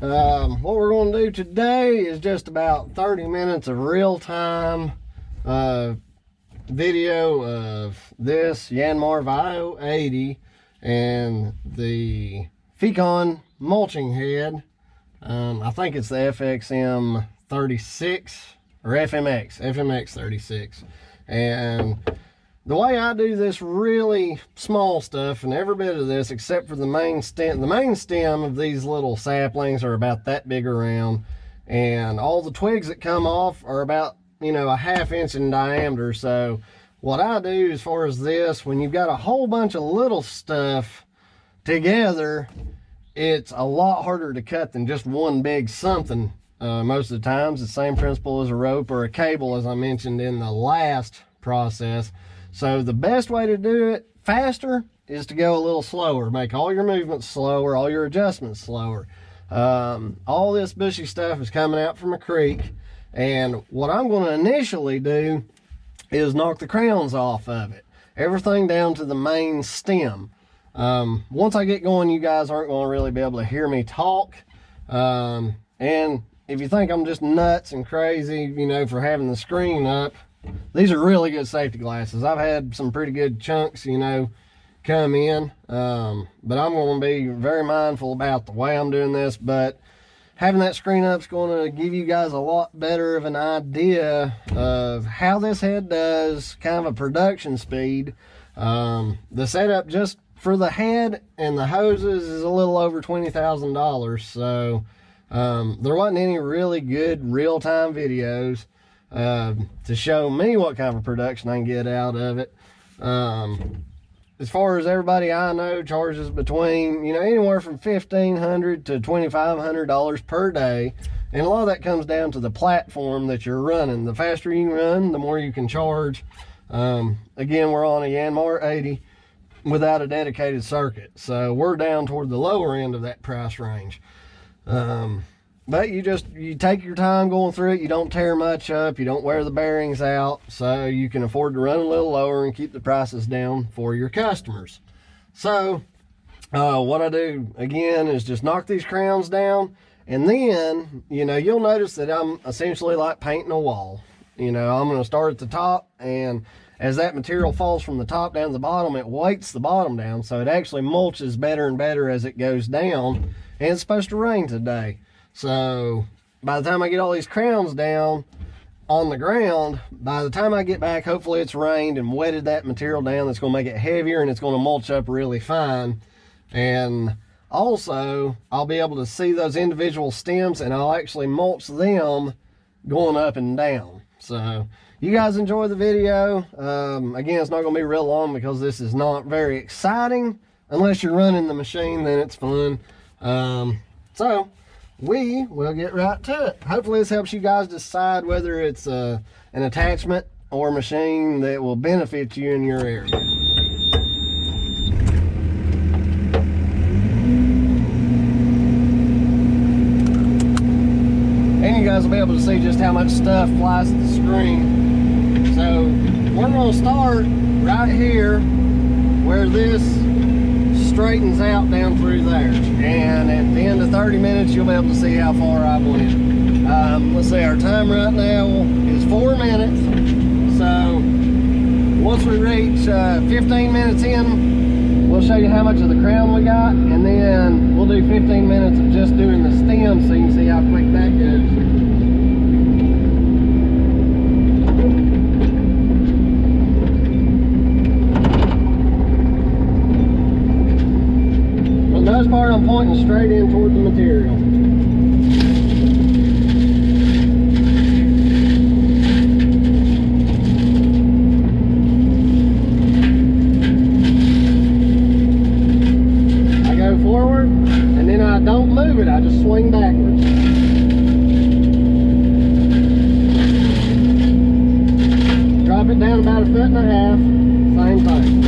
What we're going to do today is just about 30 minutes of real-time video of this Yanmar Vio 80 and the Fecon mulching head. I think it's the FXM 36 or FMX 36. And the way I do this really small stuff, and every bit of this except for the main stem of these little saplings are about that big around, and all the twigs that come off are about, you know, a ½ inch in diameter. So what I do as far as this, when you've got a whole bunch of little stuff together, it's a lot harder to cut than just one big something. Most of the times it's the same principle as a rope or a cable, as I mentioned in the last process. So the best way to do it faster is to go a little slower. Make all your movements slower, all your adjustments slower. All this bushy stuff is coming out from a creek, and what I'm going to initially do is knock the crowns off of it. Everything down to the main stem. Once I get going, you guys aren't going to really be able to hear me talk. And if you think I'm just nuts and crazy, you know, for having the screen up, these are really good safety glasses. I've had some pretty good chunks, you know, come in, but I'm going to be very mindful about the way I'm doing this. But having that screen up is going to give you guys a lot better of an idea of how this head does, kind of a production speed. The setup just for the head and the hoses is a little over $20,000. So there wasn't any really good real-time videos to show me what kind of production I can get out of it. As far as everybody I know charges between, you know, anywhere from $1,500 to $2,500 per day, and a lot of that comes down to the platform that you're running. The faster you can run, the more you can charge. Again, we're on a Yanmar 80 without a dedicated circuit, so we're down toward the lower end of that price range. But you take your time going through it. You don't tear much up, you don't wear the bearings out, so you can afford to run a little lower and keep the prices down for your customers. So what I do again is just knock these crowns down, and then, you know, you'll notice that I'm essentially like painting a wall. You know, I'm going to start at the top, and as that material falls from the top down to the bottom, it weights the bottom down, so it actually mulches better and better as it goes down. And it's supposed to rain today, so by the time I get all these crowns down on the ground, by the time I get back, hopefully it's rained and wetted that material down. That's going to make it heavier, and it's going to mulch up really fine. And also I'll be able to see those individual stems, and I'll actually mulch them going up and down. So you guys enjoy the video. Again, it's not going to be real long because this is not very exciting. Unless you're running the machine, then it's fun. So we will get right to it. Hopefully this helps you guys decide whether it's an attachment or machine that will benefit you in your area. And you guys will be able to see just how much stuff flies to the screen. So we're going to start right here where this straightens out down through there, and at the end of 30 minutes you'll be able to see how far I went. Let's see, our time right now is 4 minutes. So once we reach 15 minutes in, we'll show you how much of the crown we got, and then we'll do 15 minutes of just doing the stem so you can see how quick that goes. Most part, I'm pointing straight in toward the material. I go forward, and then I don't move it, I just swing backwards. Drop it down about 1.5 feet, same thing.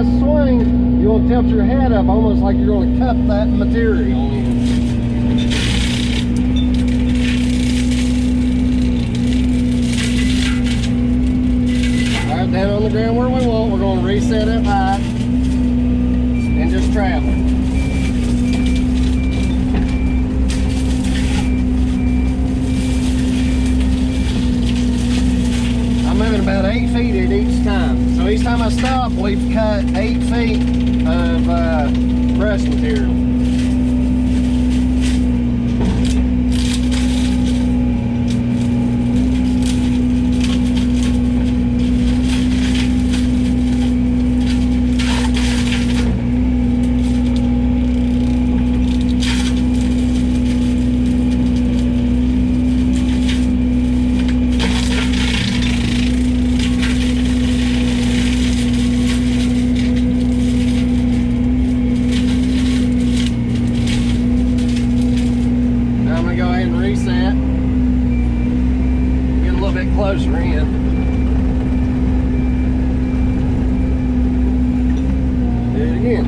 fast swing, you want to tilt your head up almost like you're going to cup that material in. Alright, down on the ground where we want, we're going to reset up high and just travel. I'm moving about 8 feet at each time. So each time I stop, we've cut 8 feet of brush material. Closer in. Do it again.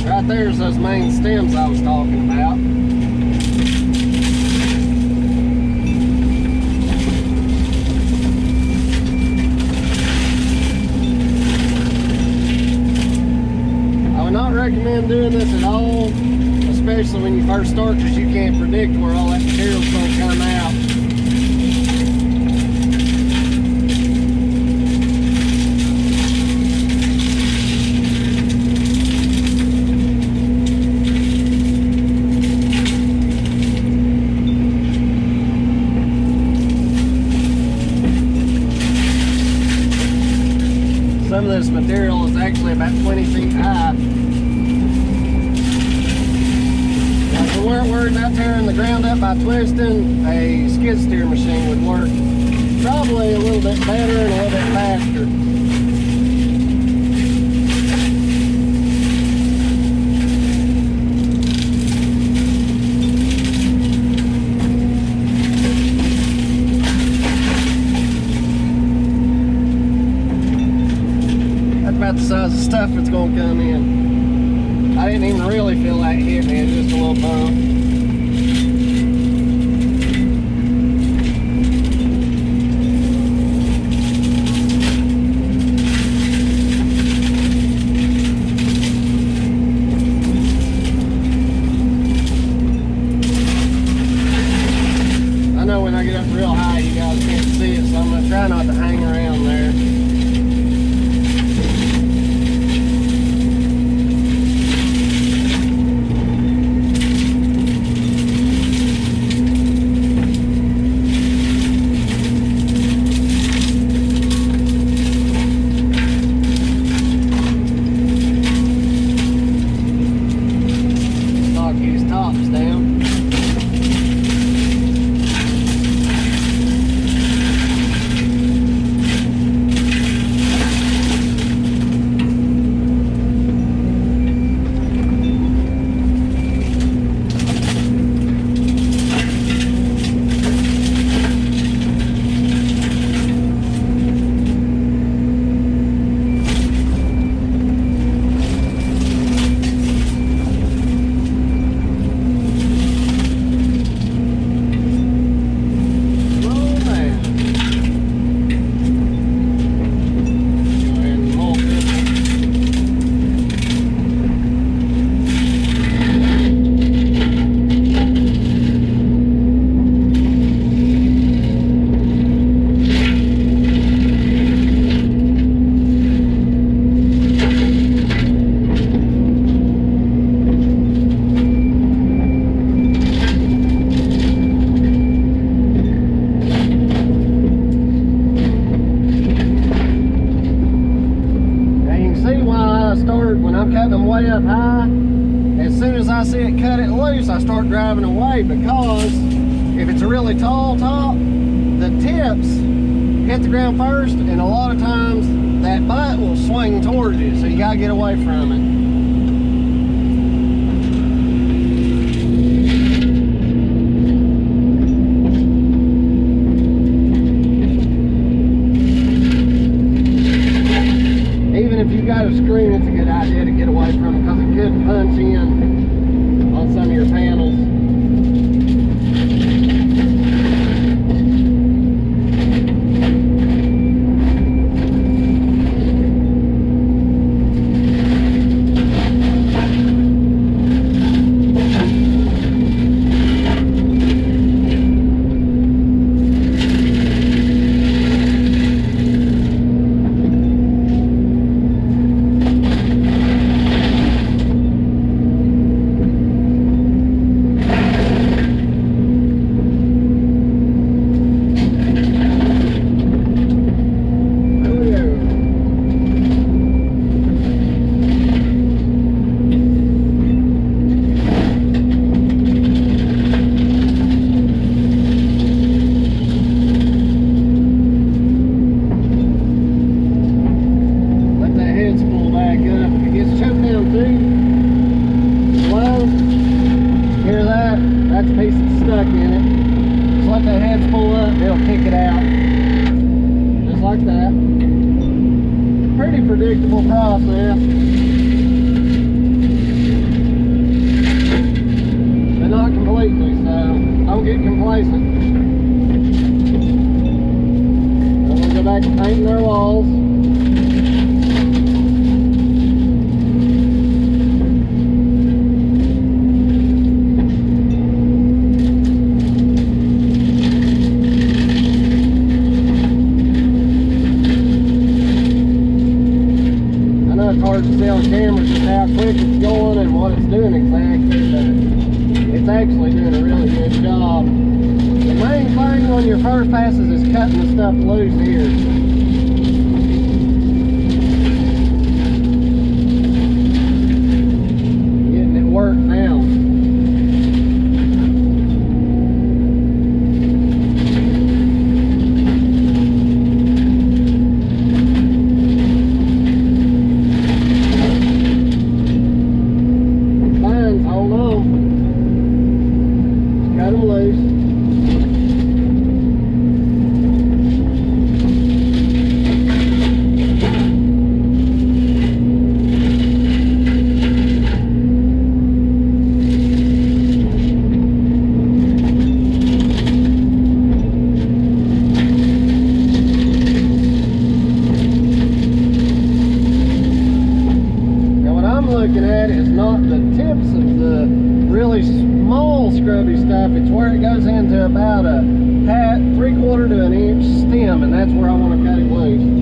Right there's those main stems I was talking about. Recommend doing this at all, especially when you first start, because you can't predict where all that material's going to come out. Some of this material is actually about 20 feet high. If we weren't worried about tearing the ground up by twisting, a skid steer machine would work probably a little bit better and a little bit faster. That's about the size of stuff that's going to come in. I didn't even really feel like it hit me, it's just a little bump. I know when I get up real high you guys can't see it, so I'm going to try not to hang around there. Way up high, as soon as I see it cut it loose, I start driving away, because if it's a really tall top, the tips hit the ground first, and a lot of times the that butt will swing towards you, so you gotta get away from it. If you got a screen, it's a good idea to get away from it because it could punch in on some of your panels. Pretty predictable process, but not completely, so don't get complacent. Then we'll go back to painting our walls. It's hard to see on camera just how quick it's going and what it's doing exactly, but it's actually doing a really good job. The main thing on your first passes is cutting the stuff loose here. Getting it worked now. Cut them loose. Now what I'm looking at is not the tips of the really small scrubby stuff. It's where it goes into about a 3/4 to an inch stem, and that's where I want to cut it loose.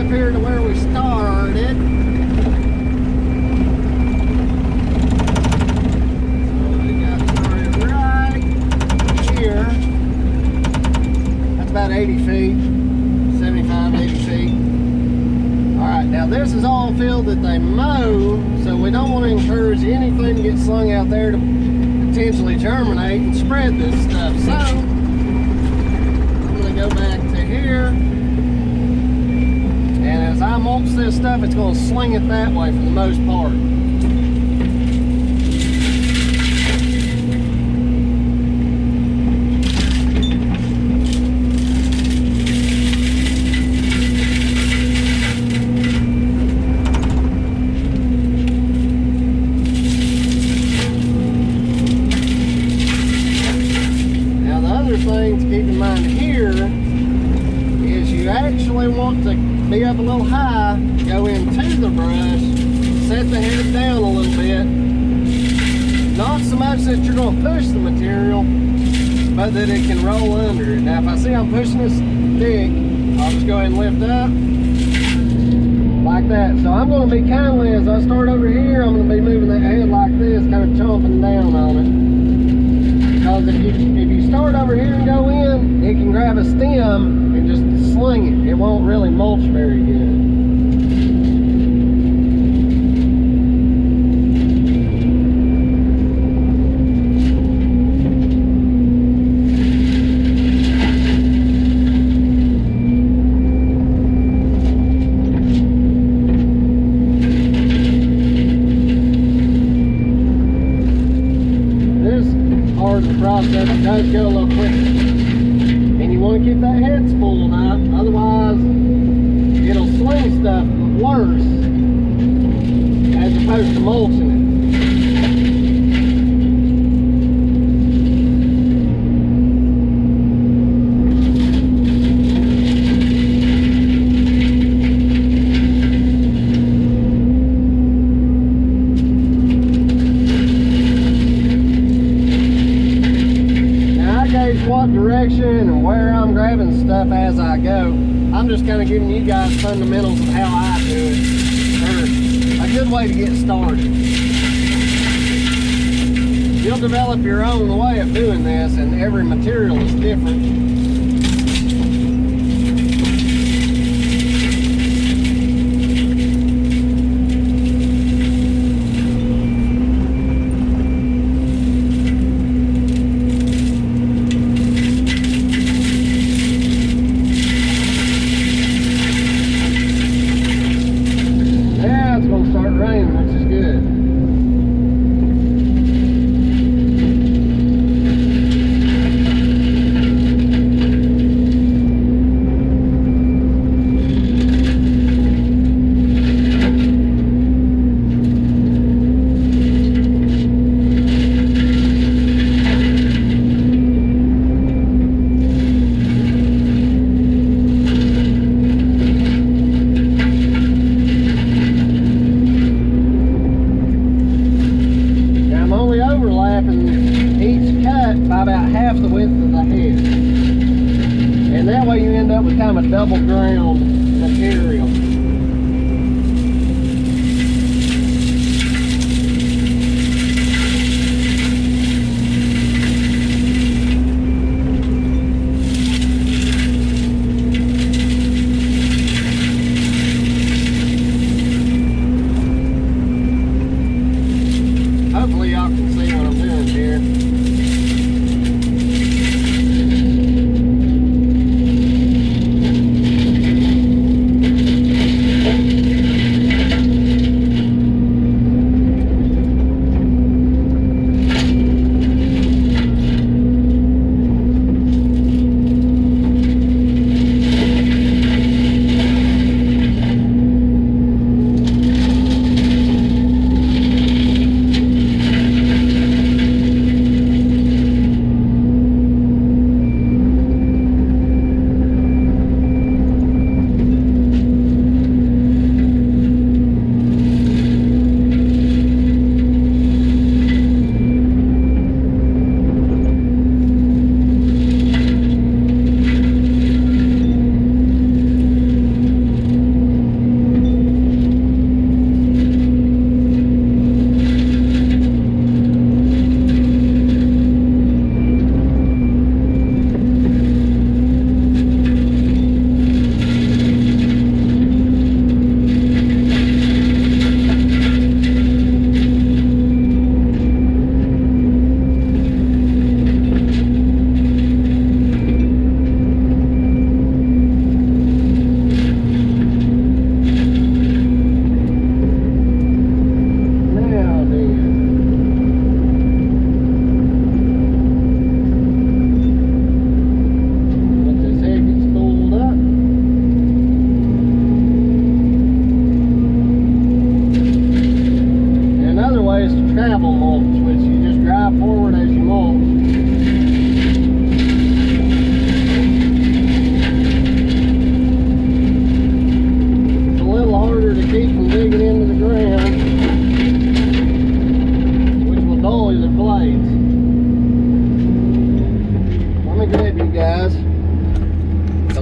up here to where we started. So we got started right here. That's about 80 feet, 75, 80 feet. Alright, now this is all field that they mow, so we don't want to encourage anything to get slung out there to potentially germinate and spread this stuff. So, I'm going to go back to here, and as I mulch this stuff, it's going to sling it that way for the most part. Thing to keep in mind here is you actually want to be up a little high, go into the brush, set the head down a little bit. Not so much that you're going to push the material, but that it can roll under it. Now if I see I'm pushing this stick, I'll just go ahead and lift up like that. So I'm going to be kindly, as I start over here, I'm going to be moving that head like this, kind of chomping down on it. Because if you start over here and go in, it can grab a stem and just sling it. It won't really mulch very good. Process does go a little quicker, and you want to keep that head spooled up, otherwise it'll sling stuff worse as opposed to mulching it. What direction and where I'm grabbing stuff as I go. I'm just kind of giving you guys fundamentals of how I do it, or a good way to get started. You'll develop your own way of doing this, and every material is different. By about half the width of the head, and that way you end up with kind of a double ground material. Hopefully y'all can see what I'm doing here.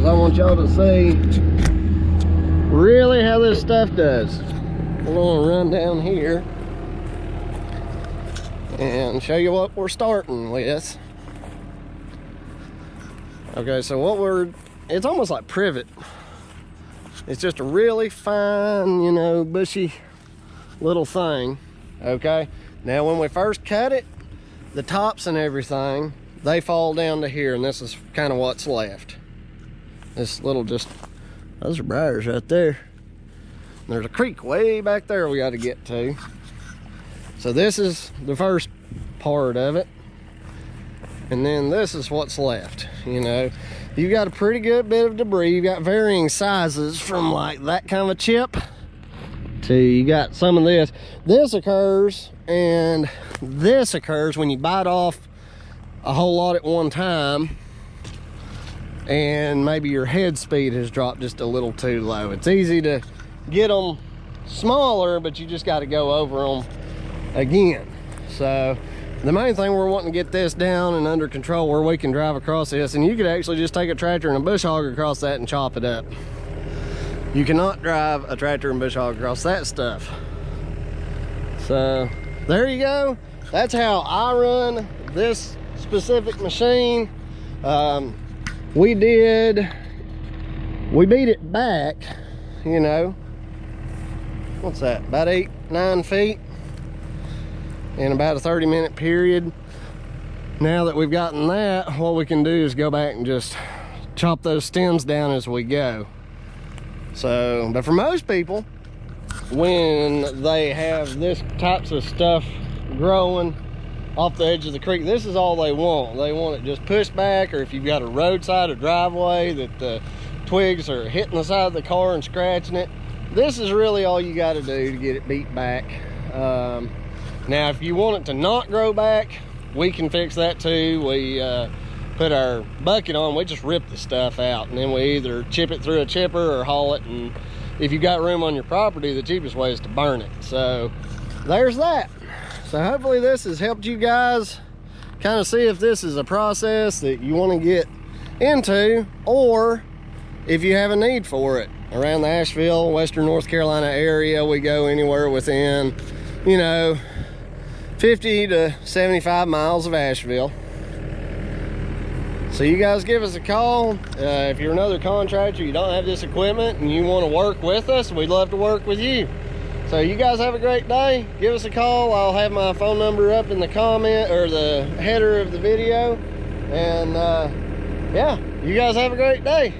I want y'all to see really how this stuff does. We're gonna run down here and show you what we're starting with. Okay, so it's almost like privet. It's just a really fine, you know, bushy little thing. Okay, now when we first cut it, the tops and everything, they fall down to here, and this is kind of what's left. This little those are briars right there. There's a creek way back there we got to get to. So this is the first part of it. And then this is what's left. You know, you got a pretty good bit of debris. You got varying sizes from like that kind of a chip to you got some of this. This occurs, and this occurs when you bite off a whole lot at one time, and maybe your head speed has dropped just a little too low. It's easy to get them smaller, but you just got to go over them again. So the main thing, we're wanting to get this down and under control where we can drive across this, and you could actually just take a tractor and a bush hog across that and chop it up. You cannot drive a tractor and bush hog across that stuff. So there you go. That's how I run this specific machine. We beat it back, you know, what's that, about 8-9 feet in about a 30-minute period. Now that we've gotten that, what we can do is go back and just chop those stems down as we go. So, but for most people, when they have this types of stuff growing off the edge of the creek, this is all they want. They want it just pushed back, or if you've got a roadside or driveway that the twigs are hitting the side of the car and scratching it, this is really all you got to do to get it beat back. Now if you want it to not grow back, we can fix that too. We put our bucket on, we just rip the stuff out, and then we either chip it through a chipper or haul it, and if you got room on your property, the cheapest way is to burn it. So there's that. So hopefully this has helped you guys kind of see if this is a process that you want to get into, or if you have a need for it. Around the Asheville, Western North Carolina area, we go anywhere within, you know, 50 to 75 miles of Asheville. So you guys give us a call. If you're another contractor, you don't have this equipment and you want to work with us, we'd love to work with you. So you guys have a great day. Give us a call. I'll have my phone number up in the comment or the header of the video. And yeah, you guys have a great day.